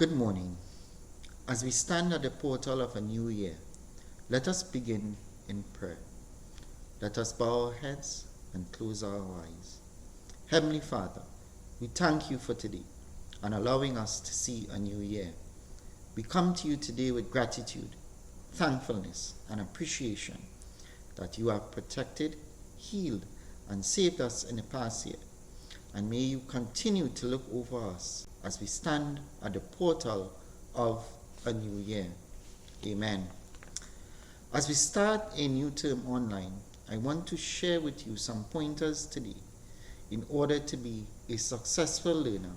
Good morning. As we stand at the portal of a new year, let us begin in prayer. Let us bow our heads and close our eyes. Heavenly Father, we thank you for today and allowing us to see a new year. We come to you today with gratitude, thankfulness, and appreciation that you have protected, healed, and saved us in the past year. And may you continue to look over us as we stand at the portal of a new year. Amen. As we start a new term online, I want to share with you some pointers today in order to be a successful learner,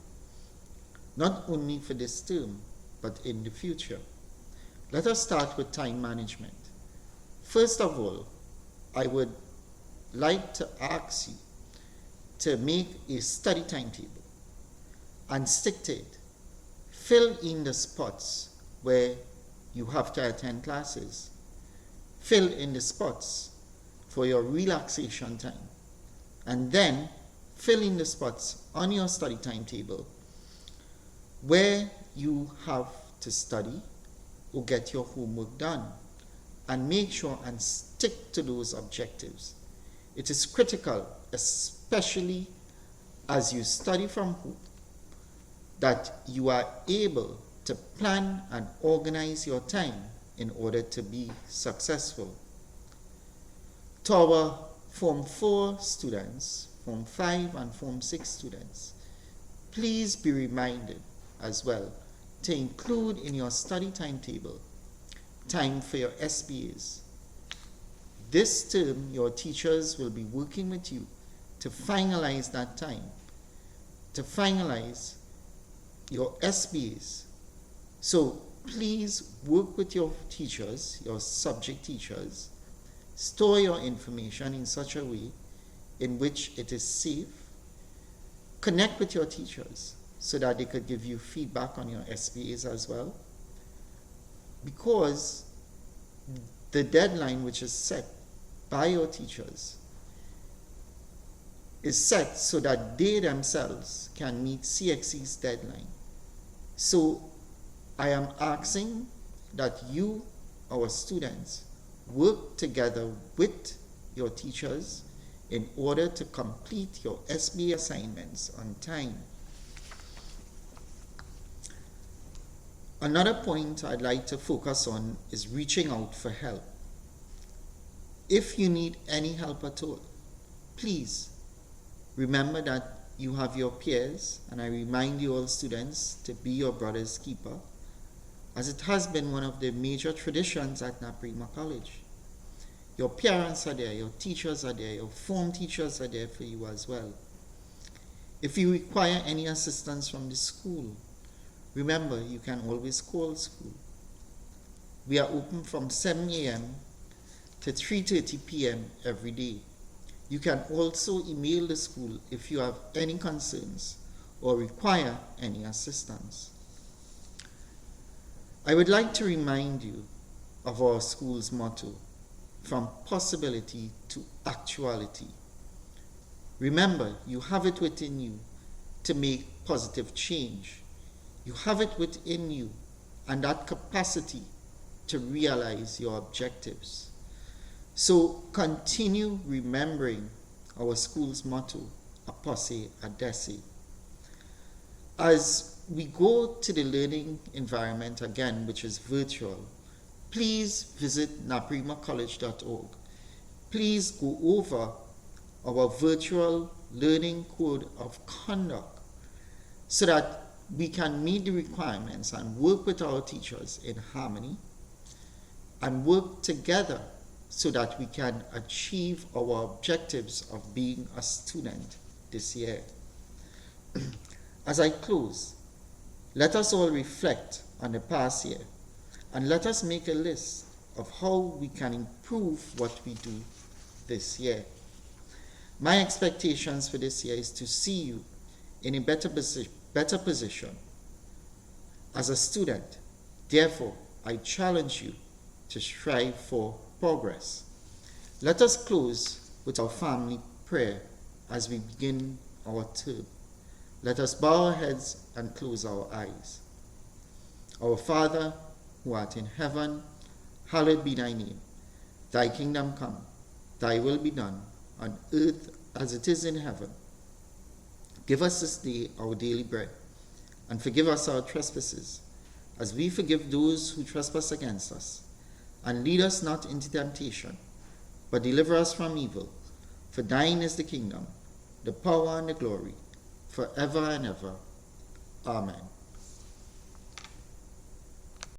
not only for this term, but in the future. Let us start with time management. First of all, I would like to ask you to make a study timetable and stick to it. Fill in the spots where you have to attend classes. Fill in the spots for your relaxation time. And then fill in the spots on your study timetable where you have to study or get your homework done. And make sure and stick to those objectives. It is critical, especially as you study from home, that you are able to plan and organize your time in order to be successful. To our Form 4 students, Form 5 and Form 6 students, please be reminded as well to include in your study timetable time for your SBAs. This term, your teachers will be working with you to finalize that time, to finalize your SBAs. So please work with your teachers, your subject teachers, store your information in such a way in which it is safe. Connect with your teachers so that they could give you feedback on your SBAs as well. Because the deadline which is set by your teachers is set so that they themselves can meet CXC's deadline. So I am asking that you, our students, work together with your teachers in order to complete your SBA assignments on time. Another point I'd like to focus on is reaching out for help. If you need any help at all, please remember that you have your peers, and I remind you all students to be your brother's keeper, as it has been one of the major traditions at Naparima College. Your parents are there, your teachers are there, your form teachers are there for you as well. If you require any assistance from the school, remember you can always call school. We are open from 7 a.m. to 3:30 p.m. every day. You can also email the school if you have any concerns or require any assistance. I would like to remind you of our school's motto, from possibility to actuality. Remember, you have it within you to make positive change. You have it within you and that capacity to realize your objectives. So continue remembering our school's motto, Apose Adese. As we go to the learning environment again, which is virtual, please visit naparimacollege.org. Please go over our virtual learning code of conduct so that we can meet the requirements and work with our teachers in harmony and work together so that we can achieve our objectives of being a student this year. As I close, let us all reflect on the past year and let us make a list of how we can improve what we do this year. My expectations for this year is to see you in a better position as a student. Therefore, I challenge you to strive for progress. Let us close with our family prayer as we begin our term. Let us bow our heads and close our eyes. Our Father, who art in heaven, hallowed be thy name. Thy kingdom come, thy will be done, on earth as it is in heaven. Give us this day our daily bread, and forgive us our trespasses, as we forgive those who trespass against us. And lead us not into temptation, but deliver us from evil. For thine is the kingdom, the power, and the glory, forever and ever. Amen.